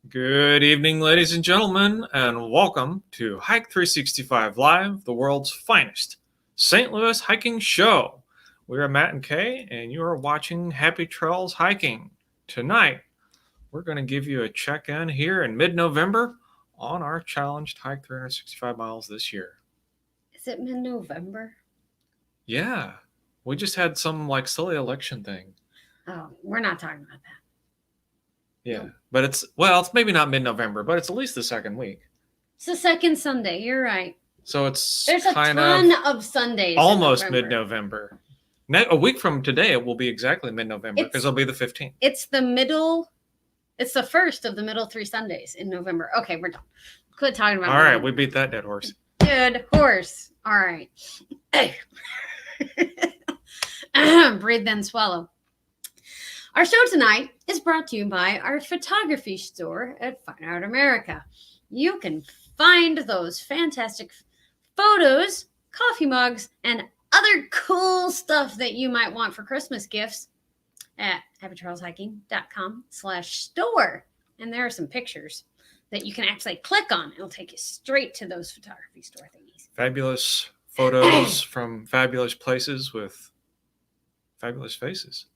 Good evening, ladies and gentlemen, and welcome to Hike 365 Live, the world's finest St. Louis hiking show. We are Matt and Kay, and you are watching Happy Trails Hiking. Tonight, we're going to give you a check-in here in mid-November on our challenge to hike 365 miles this year. Is it mid-November? Yeah, we just had some silly election thing. Oh, we're not talking about that. Yeah, but it's maybe not mid-November, but it's at least the second week. It's the second Sunday. You're right. So there's a ton of Sundays. Almost mid-November. A week from today, it will be exactly mid-November because it'll be the 15th. It's the middle. It's the first of the middle 3 Sundays in November. Okay, we're done. Quit talking about. All right, we beat that dead horse. Dead horse. All right. Breathe, then swallow. Our show tonight is brought to you by our photography store at Fine Art America. You can find those fantastic photos, coffee mugs, and other cool stuff that you might want for Christmas gifts at happytrailshiking.com/store. And there are some pictures that you can actually click on. It'll take you straight to those photography store thingies. Fabulous photos from fabulous places with fabulous faces.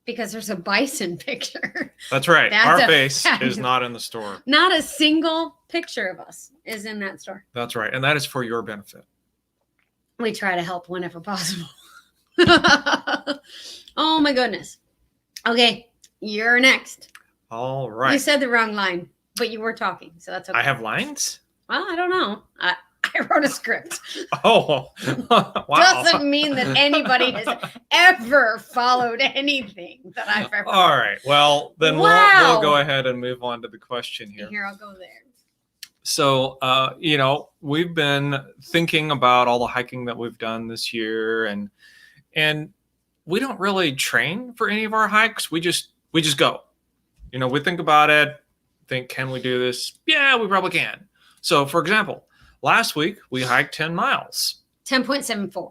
Because there's a bison picture. That's right. Our face is not in the store. Not a single picture of us is in that store. That's right. And that is for your benefit. We try to help whenever possible. Oh, my goodness. Okay, you're next. All right. You said the wrong line, but you were talking, so that's okay. I have lines? Well, I don't know. I wrote a script. Oh, wow. Doesn't mean that anybody has ever followed anything that I've ever. All right. Well, then we'll go ahead and move on to the question here. Here, I'll go there. So, we've been thinking about all the hiking that we've done this year, and we don't really train for any of our hikes. We just go. We think about it, think, can we do this? Yeah, we probably can. So, for example, last week, we hiked 10 miles. 10.74.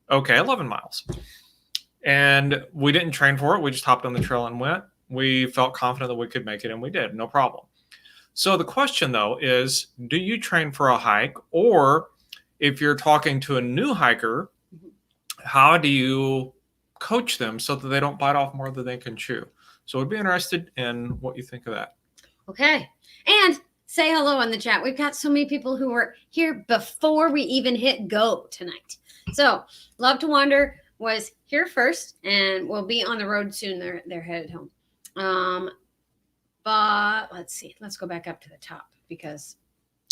Okay, 11 miles. And we didn't train for it. We just hopped on the trail and went. We felt confident that we could make it, and we did. No problem. So the question, though, is do you train for a hike? Or if you're talking to a new hiker, how do you coach them so that they don't bite off more than they can chew? So we'd be interested in what you think of that. Okay. And say hello in the chat. We've got so many people who were here before we even hit go tonight. So Love to Wander was here first and will be on the road soon. They're headed home. But let's see. Let's go back up to the top because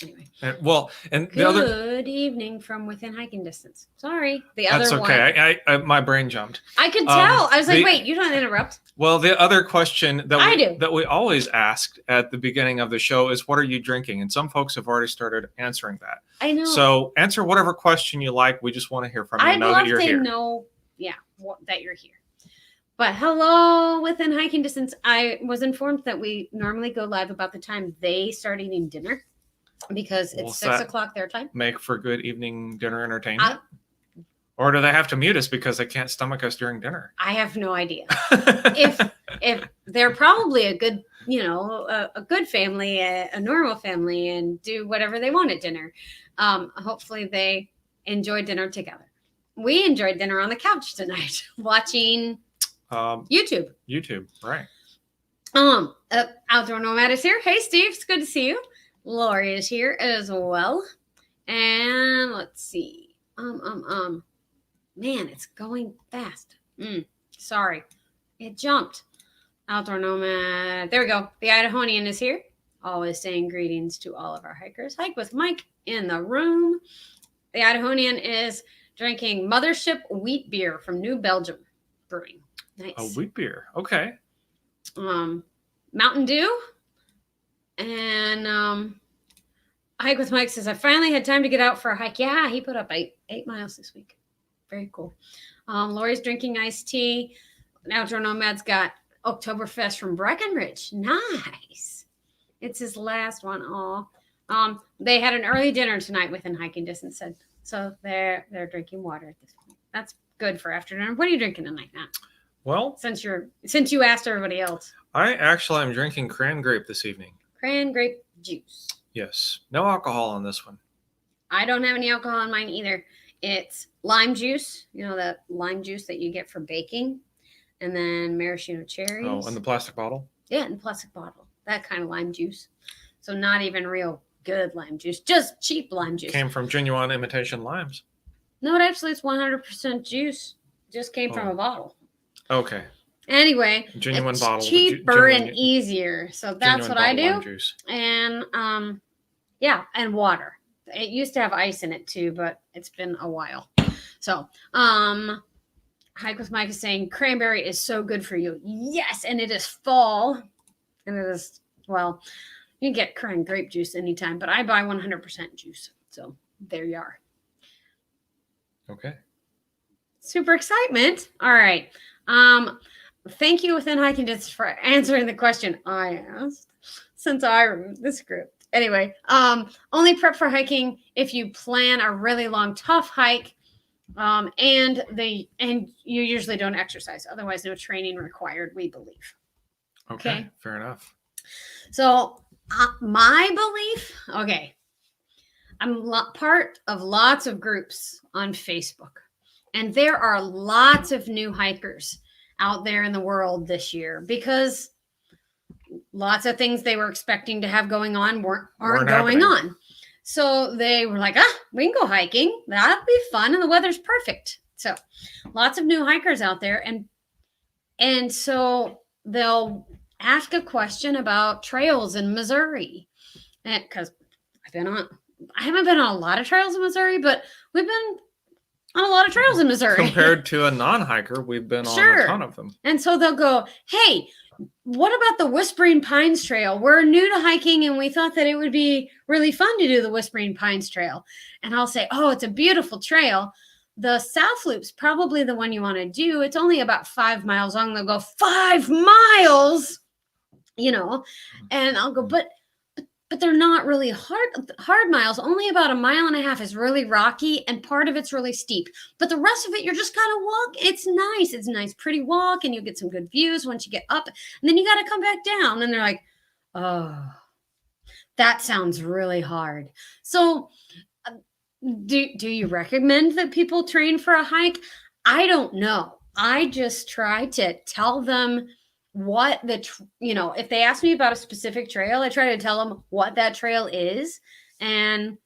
anyway. Good evening from within hiking distance. Sorry. That's okay. I my brain jumped. I could tell. I was like, wait, you don't interrupt. Well, the other question that we always asked at the beginning of the show is, what are you drinking? And some folks have already started answering that. I know. So answer whatever question you like. We just want to hear from you. I'd love to know, that you're here. But hello, within hiking distance. I was informed that we normally go live about the time they start eating dinner because it's 6 o'clock their time. Make for good evening dinner entertainment? Or do they have to mute us because they can't stomach us during dinner? I have no idea. if they're probably a good, a good family, a normal family, and do whatever they want at dinner. Hopefully they enjoy dinner together. We enjoyed dinner on the couch tonight, watching YouTube. YouTube, right. Outdoor Nomad is here. Hey, Steve, it's good to see you. Lori is here as well. And let's see. Man, it's going fast. Sorry. It jumped. Outdoor Nomad. There we go. The Idahonian is here. Always saying greetings to all of our hikers. Hike with Mike in the room. The Idahonian is drinking Mothership wheat beer from New Belgium Brewing. Nice. A wheat beer. Okay. Mountain Dew. And Hike with Mike says, I finally had time to get out for a hike. Yeah, he put up 8 miles this week. Very cool. Lori's drinking iced tea. Outdoor Nomad's got Oktoberfest from Breckenridge. Nice. It's his last one. They had an early dinner tonight within hiking distance. So they're drinking water at this point. That's good for after dinner. What are you drinking tonight, Matt? Well, since you asked everybody else. I actually am drinking cran grape this evening. Cran grape juice. Yes. No alcohol on this one. I don't have any alcohol in mine either. It's lime juice, you know, that lime juice that you get for baking, and then maraschino cherries. Oh, in the plastic bottle? Yeah, in the plastic bottle. That kind of lime juice. So not even real good lime juice, just cheap lime juice. Came from genuine imitation limes. No, actually, it's 100% juice. Just came from a bottle. Okay. Anyway, Genuine it's bottle. cheaper and easier. So that's what I do. Lime juice. And yeah, and water. It used to have ice in it too, but it's been a while. So, Hike with Mike is saying cranberry is so good for you. Yes, and it is fall. And it is, well, you can get cran grape juice anytime, but I buy 100% juice. So there you are. Okay. Super excitement. All right. Thank you Within Hiking Distance for answering the question I asked since I removed the script. Anyway, only prep for hiking if you plan a really long, tough hike, and you usually don't exercise. Otherwise, no training required, we believe. Okay. Fair enough. So my belief, okay, I'm part of lots of groups on Facebook, and there are lots of new hikers out there in the world this year because lots of things they were expecting to have going on aren't going on. So they were like, we can go hiking. That'll be fun. And the weather's perfect. So lots of new hikers out there. And so they'll ask a question about trails in Missouri. Because I haven't been on a lot of trails in Missouri, but we've been on a lot of trails in Missouri. Compared to a non-hiker, we've been on a ton of them. And so they'll go, hey, what about the Whispering Pines Trail? We're new to hiking and we thought that it would be really fun to do the Whispering Pines Trail. And I'll say, oh, it's a beautiful trail. The South Loop's probably the one you want to do. It's only about 5 miles long. They'll go, 5 miles, and I'll go, but they're not really hard miles. Only about 1.5 miles is really rocky and part of it's really steep. But the rest of it, you're just kind of walk. It's nice. It's a nice, pretty walk, and you'll get some good views once you get up. And then you got to come back down. And they're like, oh, that sounds really hard. So do you recommend that people train for a hike? I don't know. I just try to tell them what if they ask me about a specific trail, I try to tell them what that trail is and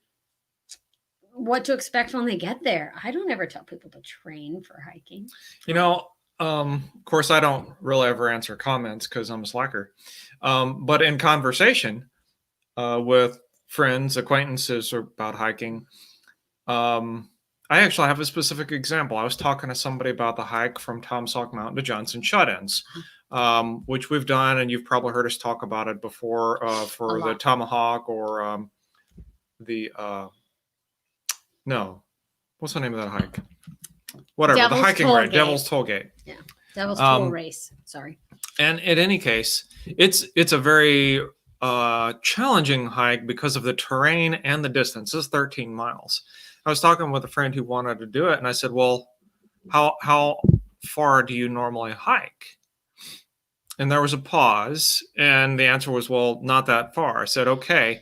what to expect when they get there. I don't ever tell people to train for hiking. Of course, I don't really ever answer comments because I'm a slacker. But in conversation with friends, acquaintances about hiking, I actually have a specific example. I was talking to somebody about the hike from Tom Salk Mountain to Johnson Shut-ins. Which we've done, and you've probably heard us talk about it before for the Tomahawk or what's the name of that hike? Whatever, Devil's the hiking race, Devil's Tollgate. Yeah, Devil's Toll Race. Sorry. And in any case, it's a very challenging hike because of the terrain and the distance. It's 13 miles. I was talking with a friend who wanted to do it, and I said, well, how far do you normally hike? And there was a pause, and the answer was, well, not that far. I said, okay,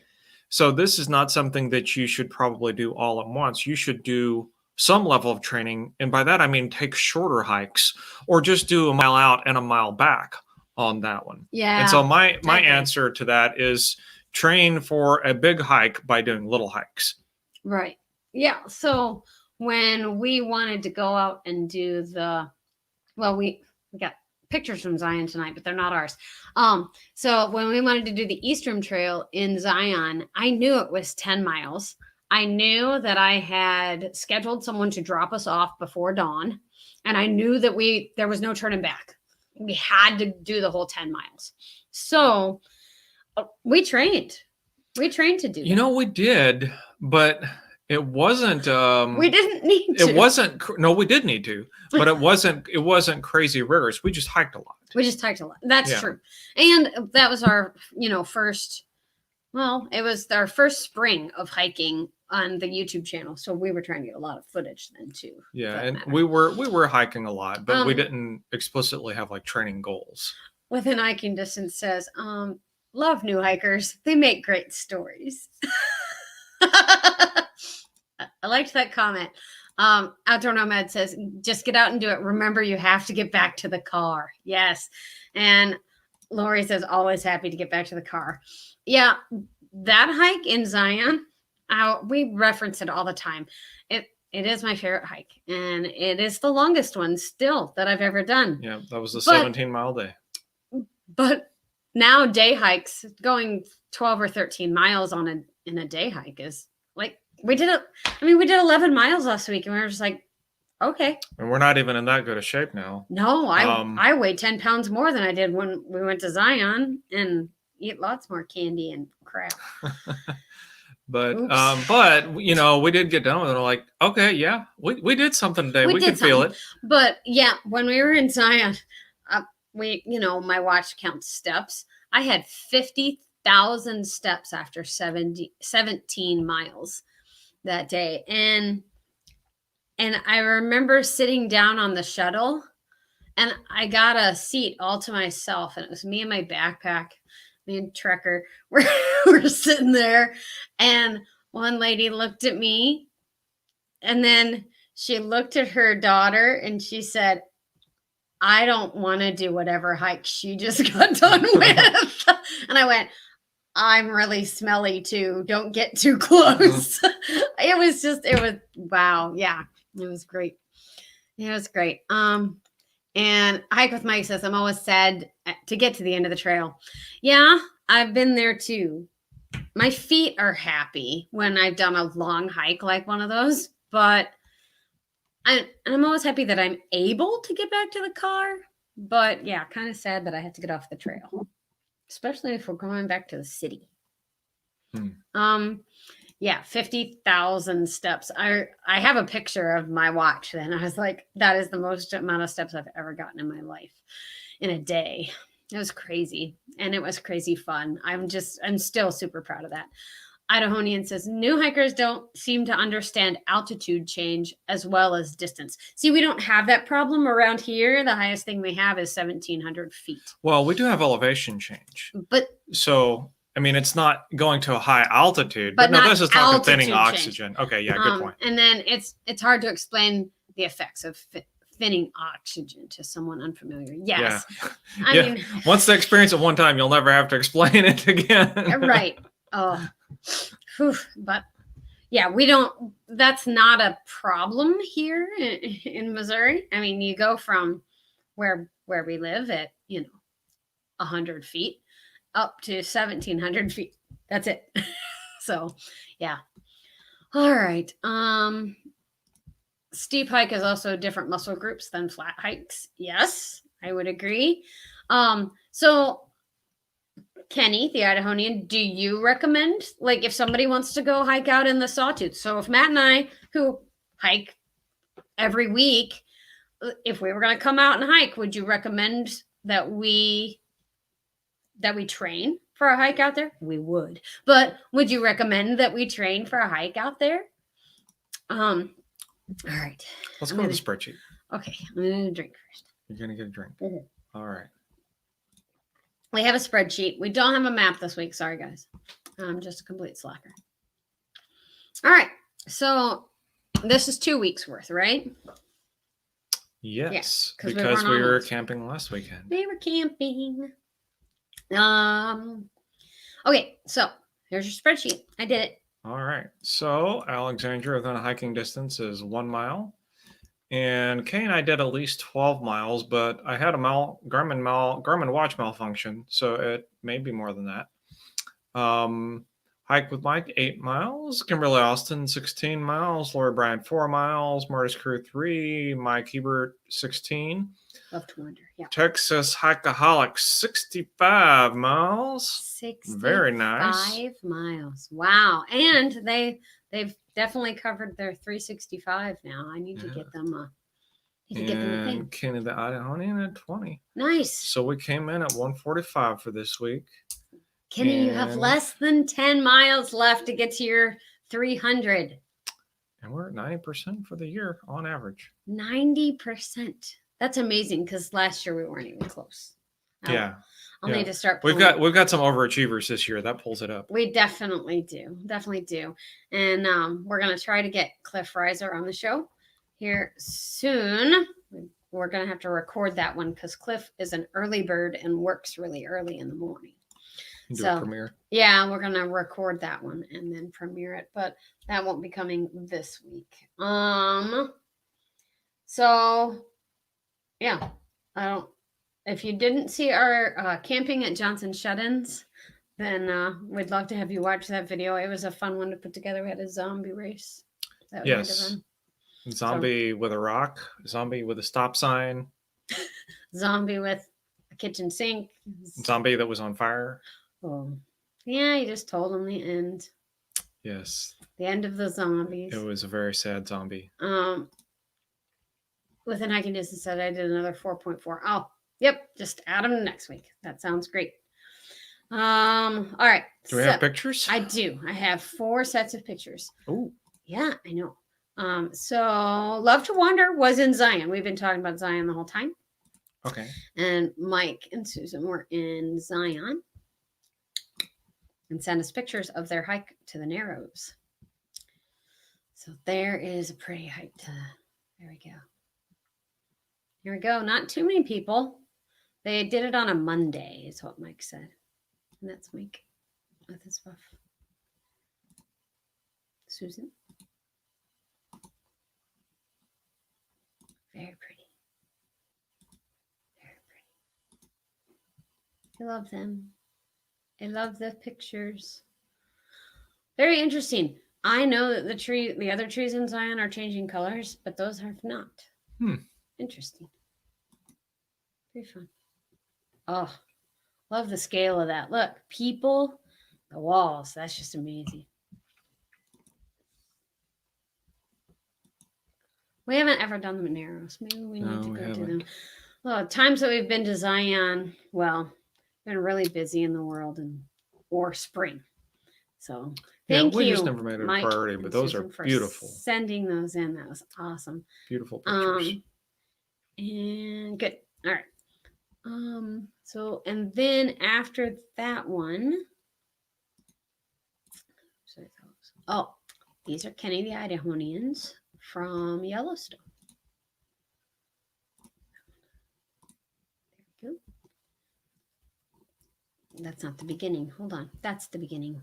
so this is not something that you should probably do all at once. You should do some level of training. And by that, I mean, take shorter hikes or just do 1 mile out and 1 mile back on that one. Yeah. And so my answer to that is train for a big hike by doing little hikes. Right. Yeah. So when we wanted to go out and do we got pictures from Zion tonight, but they're not ours. So when we wanted to do the Eastern Trail in Zion, I knew it was 10 miles. I knew that I had scheduled someone to drop us off before dawn, and I knew that there was no turning back. We had to do the whole 10 miles. So we trained. We trained to do that. We did, but it wasn't. We didn't need to. It wasn't. No, we did need to, but it wasn't crazy rigorous. We just hiked a lot. That's true. And that was our, first. Well, it was our first spring of hiking on the YouTube channel, so we were trying to get a lot of footage then too. Yeah, and we were hiking a lot, but we didn't explicitly have like training goals. within hiking distance says, love new hikers. They make great stories. I liked that comment. Outdoor Nomad says, just get out and do it. Remember, you have to get back to the car. Yes. And Lori says, always happy to get back to the car. Yeah, that hike in Zion, we reference it all the time. It is my favorite hike, and it is the longest one still that I've ever done. Yeah, that was a 17-mile day. But now day hikes, going 12 or 13 miles in a day hike is like, we did 11 miles last week, and we were just like, okay. And we're not even in that good a shape now. No, I weigh 10 pounds more than I did when we went to Zion and eat lots more candy and crap. But you know, we did get done with it. Like, okay, yeah, we did something today. We could feel it. But yeah, when we were in Zion, my watch counts steps. I had 50,000 steps after 17 miles that day. And I remember sitting down on the shuttle, and I got a seat all to myself, and it was me and my backpack. Me and Trekker were sitting there, and one lady looked at me, and then she looked at her daughter, and she said, I don't want to do whatever hike she just got done with. And I went, I'm really smelly too. Don't get too close. It was wow. Yeah, it was great. It was great. And Hike with Mike says, I'm always sad to get to the end of the trail. Yeah, I've been there too. My feet are happy when I've done a long hike like one of those, but I'm always happy that I'm able to get back to the car. But yeah, kind of sad that I have to get off the trail, especially if we're going back to the city. Yeah, 50,000 steps. I have a picture of my watch then. I was like, that is the most amount of steps I've ever gotten in my life in a day. It was crazy. And it was crazy fun. I'm still super proud of that. Idahonian says, new hikers don't seem to understand altitude change as well as distance. See, we don't have that problem around here. The highest thing we have is 1,700 feet. Well, we do have elevation change. But so, I mean, it's not going to a high altitude, but no, this is talking thinning oxygen. Okay, yeah, good point. And then it's hard to explain the effects of thinning oxygen to someone unfamiliar. Yes. Yeah. I mean, once they experience it one time, you'll never have to explain it again. Right. Oh, but yeah, that's not a problem here in Missouri. I mean, you go from where we live at, 100 feet up to 1,700 feet. That's it. So, yeah. All right. Steep hike is also different muscle groups than flat hikes. Yes, I would agree. So Kenny, the Idahonian, do you recommend, like, if somebody wants to go hike out in the Sawtooth? So if Matt and I, who hike every week, if we were going to come out and hike, would you recommend that we train for a hike out there? We would. But would you recommend that we train for a hike out there? All right. Let's go to the spreadsheet. Okay. I'm going to drink first. You're going to get a drink. Mm-hmm. All right. We have a spreadsheet. We don't have a map this week. Sorry, guys. I'm just a complete slacker. All right. So this is 2 weeks worth, right? Yes. Yeah, because we were camping last weekend. We were camping. Okay. So here's your spreadsheet. I did it. All right. So Alexandria within a hiking distance is 1 mile. And Kay and I did at least 12 miles, but I had a Garmin watch malfunction, so it may be more than that. Hike with Mike, 8 miles. Kimberly Austin, 16 miles. Laura Bryant, 4 miles. Marty's Crew, 3. Mike Hebert, 16. Love to wonder. Yeah. Texas Hikeaholic, 65 miles. 65 Very nice. 5 miles. Wow. And they've definitely covered their 365 now. I need to get them get them a thing. Kenny the Idahonian at 20. Nice. So we came in at 145 for this week. Kenny, you have less than 10 miles left to get to your 300. And we're at 90% for the year on average. 90%. That's amazing because last year we weren't even close. Yeah. I'll Yeah. need to start. We've got some overachievers this year. That pulls it up. We definitely do. Definitely do. And we're going to try to get Cliff Reiser on the show here soon. We're going to have to record that one because Cliff is an early bird and works really early in the morning. Do a premiere. Yeah, we're going to record that one and then premiere it. But that won't be coming this week. So, yeah. If you didn't see our camping at Johnson Shut-ins, then we'd love to have you watch that video. It was a fun one to put together. We had a zombie race that we had to run. Zombie with a rock, zombie with a stop sign, zombie with a kitchen sink, zombie that was on fire. Oh, yeah, you just told them the end. Yes. The end of the zombies. It was a very sad zombie. Within hiking distance, said I did another 4.4. Oh, yep. Just add them next week. That sounds great. All right. Do we have pictures? I do. I have 4 sets of pictures. Oh. Yeah, I know. So Love to Wander was in Zion. We've been talking about Zion the whole time. Okay. And Mike and Susan were in Zion and sent us pictures of their hike to the Narrows. So there is a pretty hike to, there we go. Here we go. Not too many people. They did it on a Monday, is what Mike said. And that's Mike with his buff. Susan. Very pretty. Very pretty. I love them. I love the pictures. Very interesting. I know that the other trees in Zion are changing colors, but those have not. Interesting. Very fun. Oh, love the scale of that. Look, people, the walls. That's just amazing. We haven't ever done the Narrows. Maybe we need to go do them. Well, times that we've been to Zion, well, been really busy in the world or spring. So thank you. We just never made it a priority, but those are beautiful. Sending those in. That was awesome. Beautiful pictures. And good. All right. So, and then after that one, oh, these are Kenny the Idahonians from Yellowstone. There we go. That's not the beginning. Hold on. That's the beginning.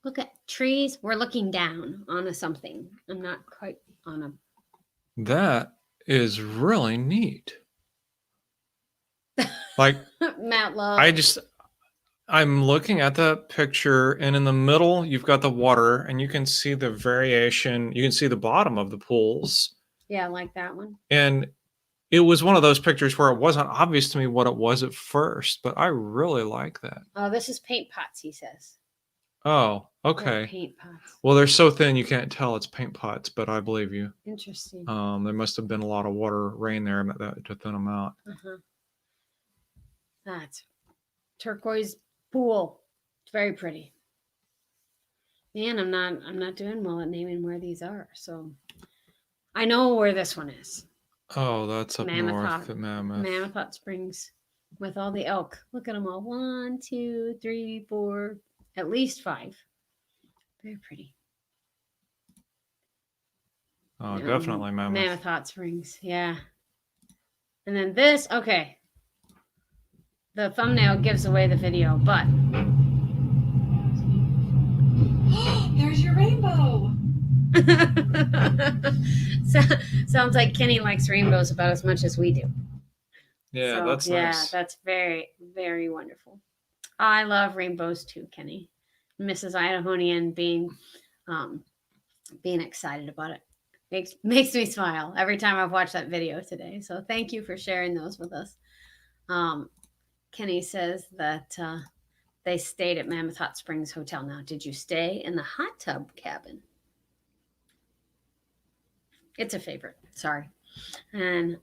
Look at trees. We're looking down on a something. I'm not quite on a. That is really neat. Like Matt Love. I'm looking at the picture, and in the middle you've got the water, and you can see the variation. You can see the bottom of the pools. Yeah, like that one. And it was one of those pictures where it wasn't obvious to me what it was at first, but I really like that. Oh, this is paint pots, he says. Oh, okay. Paint pots. Well, they're so thin you can't tell it's paint pots, but I believe you. Interesting. There must have been a lot of rain there to thin them out. That's turquoise pool. It's very pretty. Man, I'm not doing well at naming where these are. So I know where this one is. Oh, that's up north at Mammoth. Mammoth Hot Springs with all the elk. Look at them all. 1, 2, 3, 4, at least 5. Very pretty. Oh, definitely Mammoth. Mammoth Hot Springs. Yeah. And then this, okay. The thumbnail gives away the video, but there's your rainbow. Sounds like Kenny likes rainbows about as much as we do. Yeah, so, that's nice. Yeah, that's very, very wonderful. I love rainbows too, Kenny. Mrs. Idahonian being excited about it makes me smile every time I've watched that video today. So thank you for sharing those with us. Kenny says that they stayed at Mammoth Hot Springs Hotel. Now, did you stay in the hot tub cabin? It's a favorite. Sorry. And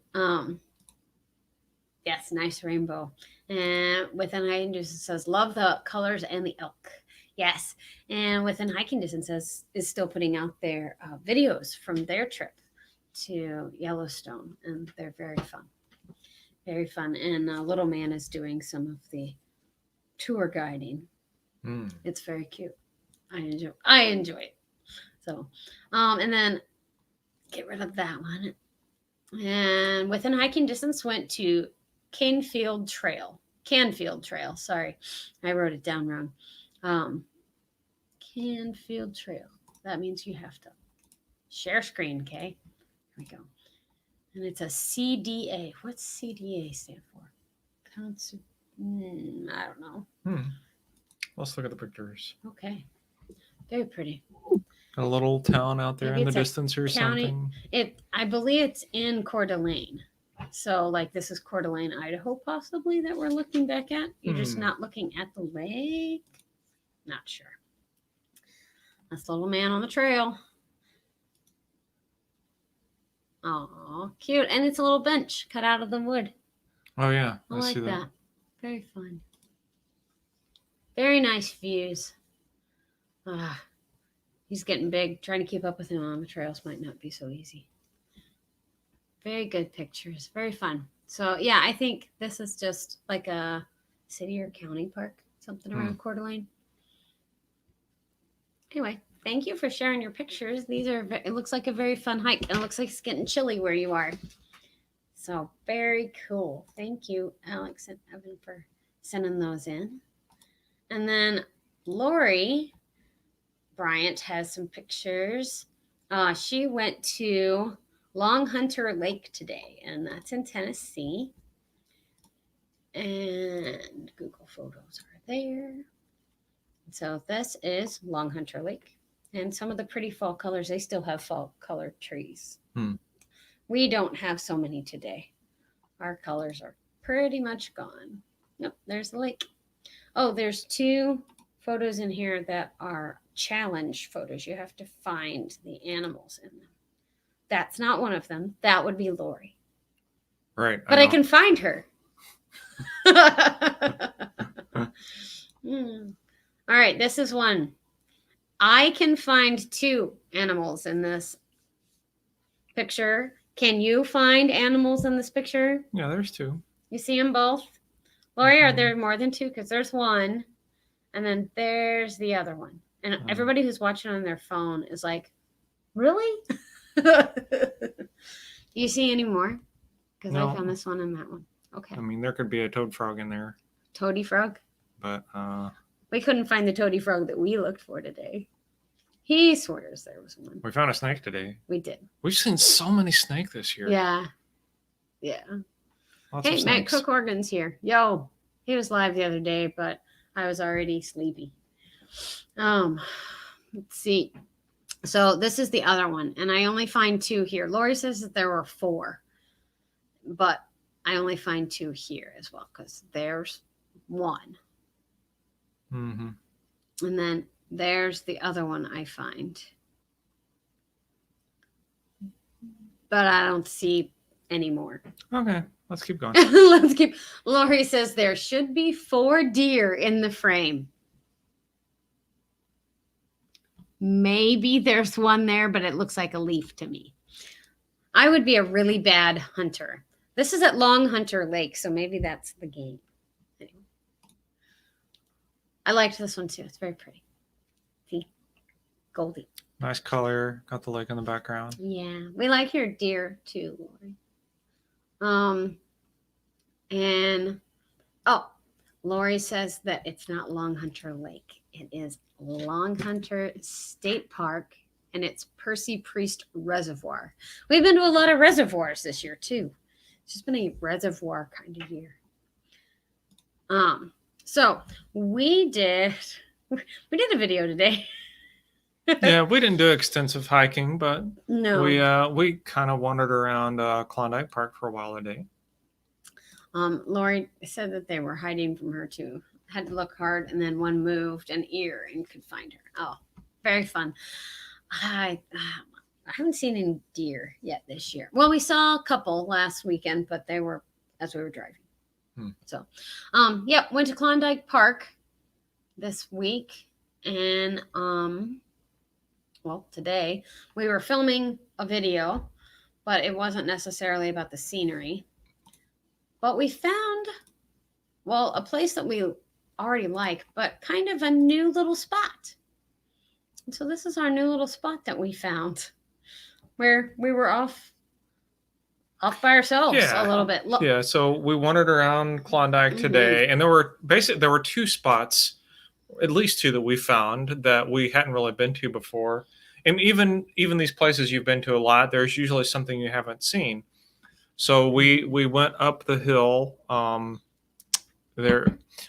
yes, nice rainbow. And within hiking distance says, love the colors and the elk. Yes. And within hiking distance is still putting out their videos from their trip to Yellowstone. And they're very fun. Very fun. And little man is doing some of the tour guiding. Mm. It's very cute. I enjoy it. So, and then get rid of that one. And within hiking distance, went to Canfield Trail. Sorry, I wrote it down wrong. Canfield Trail. That means you have to share screen, okay? Here we go. And it's a CDA. What's CDA stand for? I don't know. Let's look at the pictures. Okay. Very pretty. A little town out there Maybe in the it's a distance or county. something. I believe it's in Coeur d'Alene. So, like, this is Coeur d'Alene, Idaho, possibly, that we're looking back at. You're just not looking at the lake. Not sure. That's the little man on the trail. Oh, cute. And it's a little bench cut out of the wood. Oh, yeah. I I like see that. Very fun. Very nice views. He's getting big. Trying to keep up with him on the trails might not be so easy. Very good pictures. Very fun. So, yeah, I think this is just like a city or county park, something around Coeur d'Alene. Anyway, thank you for sharing your pictures. It looks like a very fun hike, and it looks like it's getting chilly where you are. So, very cool. Thank you, Alex and Evan, for sending those in. And then Lori Bryant has some pictures. She went to Long Hunter Lake today, and that's in Tennessee. And Google Photos are there. So this is Long Hunter Lake. And some of the pretty fall colors, they still have fall colored trees. We don't have so many today. Our colors are pretty much gone. Nope, there's the lake. Oh, there's 2 photos in here that are challenge photos. You have to find the animals in them. That's not one of them. That would be Lori. Right. But I can find her. All right, this is one. I can find 2 animals in this picture. Can you find animals in this picture? Yeah, there's 2. You see them both? Lori, are there more than 2? Because there's one, and then there's the other one. And everybody who's watching on their phone is like, really? You see any more? Because I found this one and that one. Okay. I mean, there could be a toad frog in there. Toady frog? But we couldn't find the toady frog that we looked for today. He swears there was one. We found a snake today. We did. We've seen so many snake this year. Yeah. Hey, Matt Cook Organ's here. Yo, he was live the other day, but I was already sleepy. Let's see. So this is the other one, and I only find 2 here. Lori says that there were 4, but I only find 2 here as well because there's 1. And then there's the other one I find. But I don't see any more. Okay, let's keep going. Lori says there should be 4 deer in the frame. Maybe there's one there, but it looks like a leaf to me. I would be a really bad hunter. This is at Long Hunter Lake, so maybe that's the game. Anyway. I liked this one too. It's very pretty. See? Goldie. Nice color. Got the lake in the background. Yeah. We like your deer too, Lori. And Lori says that it's not Long Hunter Lake. It is Long Hunter State Park, and it's Percy Priest Reservoir. We've been to a lot of reservoirs this year too. It's just been a reservoir kind of year. So we did a video today. Yeah, we didn't do extensive hiking, but no, we kind of wandered around Klondike Park for a while a day. Lori said that they were hiding from her too. Had to look hard, and then one moved an ear and could find her. Oh, very fun. I haven't seen any deer yet this year. Well, we saw a couple last weekend, but they were as we were driving. So, went to Klondike Park this week, and today we were filming a video, but it wasn't necessarily about the scenery. But we found, well, a place that we already like, but kind of a new little spot. And so this is our new little spot that we found where we were off by ourselves Yeah. a little bit. Look, Yeah, so we wandered around Klondike today, and there were two spots, at least two that we found that we hadn't really been to before. And even these places you've been to a lot, there's usually something you haven't seen. So we went up the hill. There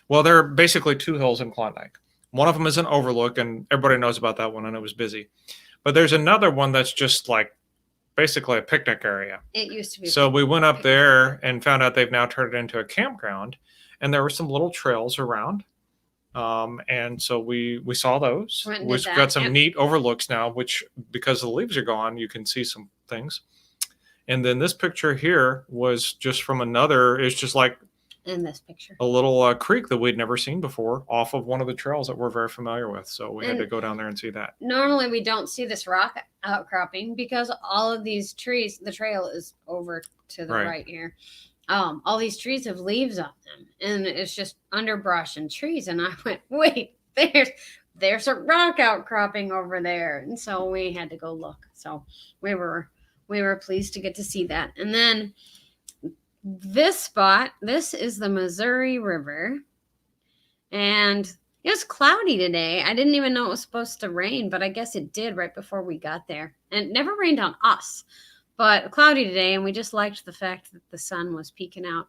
are basically two hills in Klondike. One of them is an overlook, and everybody knows about that one, and it was busy. But there's another one that's just like basically a picnic area. it used to be. So we went up there and found out they've now turned it into a campground, and there were some little trails around. And so we saw those. Went and did We've that, got some yep. neat overlooks now, which because the leaves are gone, you can see some things. And then this picture here was just from another. It's just like In this picture. a little creek that we'd never seen before off of one of the trails that we're very familiar with. So we had And- to go down there and see that. Normally we don't see this rock outcropping because all of these trees, the trail is over to the Right. right here. All these trees have leaves on them, and it's just underbrush and trees. And I went, wait, there's a rock outcropping over there, and so we had to go look. So we were pleased to get to see that. And then this spot, this is the Missouri River, and it was cloudy today. I didn't even know it was supposed to rain, but I guess it did right before we got there. And it never rained on us, but cloudy today, and we just liked the fact that the sun was peeking out.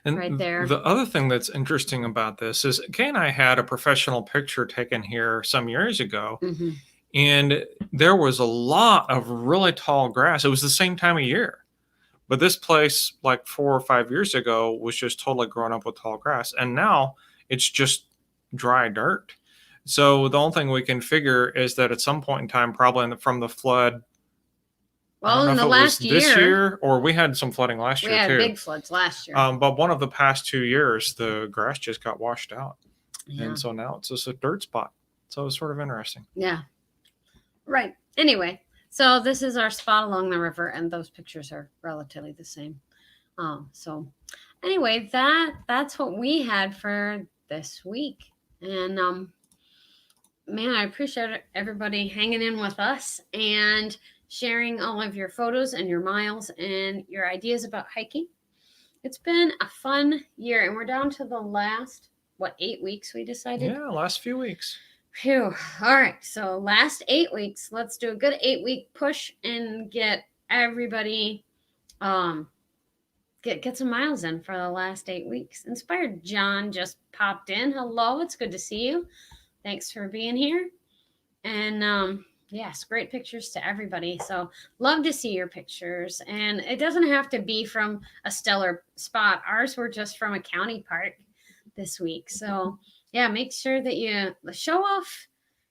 And Right there. the other thing that's interesting about this is Kay and I had a professional picture taken here some years ago, Mm-hmm. and there was a lot of really tall grass. It was the same time of year. But this place, like 4 or 5 years ago, was just totally grown up with tall grass. And now it's just dry dirt. So the only thing we can figure is that at some point in time, probably from the flood, I Well, don't know in if the it was last this year, year, or we had some flooding last we year had too. big floods last year. But one of the past 2 years, the grass just got washed out. Yeah. And so now it's just a dirt spot. So it's sort of interesting. Yeah. Right. Anyway, so this is our spot along the river, and those pictures are relatively the same. So anyway, that's what we had for this week. And man, I appreciate everybody hanging in with us and sharing all of your photos and your miles and your ideas about hiking. It's been a fun year, and we're down to the last, 8 weeks we decided? Yeah, last few weeks. Phew. All right. So last 8 weeks, let's do a good 8-week push and get everybody get some miles in for the last 8 weeks. Inspired John just popped in. Hello, it's good to see you. Thanks for being here. And yes, great pictures to everybody. So love to see your pictures. And it doesn't have to be from a stellar spot. Ours were just from a county park this week. So yeah, make sure that you show off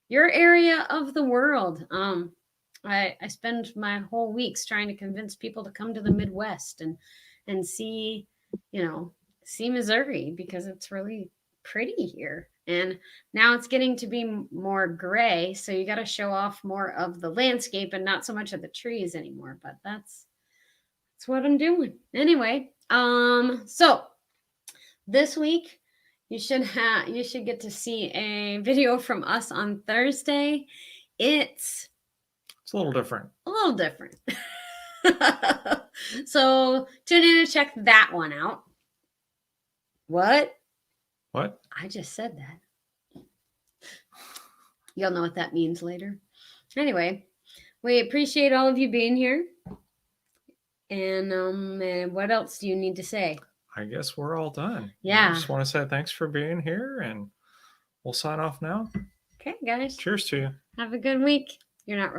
your area of the world. I spend my whole weeks trying to convince people to come to the Midwest and see Missouri, because it's really pretty here. And now it's getting to be more gray, so you got to show off more of the landscape and not so much of the trees anymore. But that's what I'm doing anyway. So this week you should get to see a video from us on Thursday. It's a little different. So tune in and check that one out. What? I just said that. You'll know what that means later. Anyway, we appreciate all of you being here. And what else do you need to say? I guess we're all done. Yeah. I just want to say thanks for being here, and we'll sign off now. Okay, guys. Cheers to you. Have a good week. You're not replaced.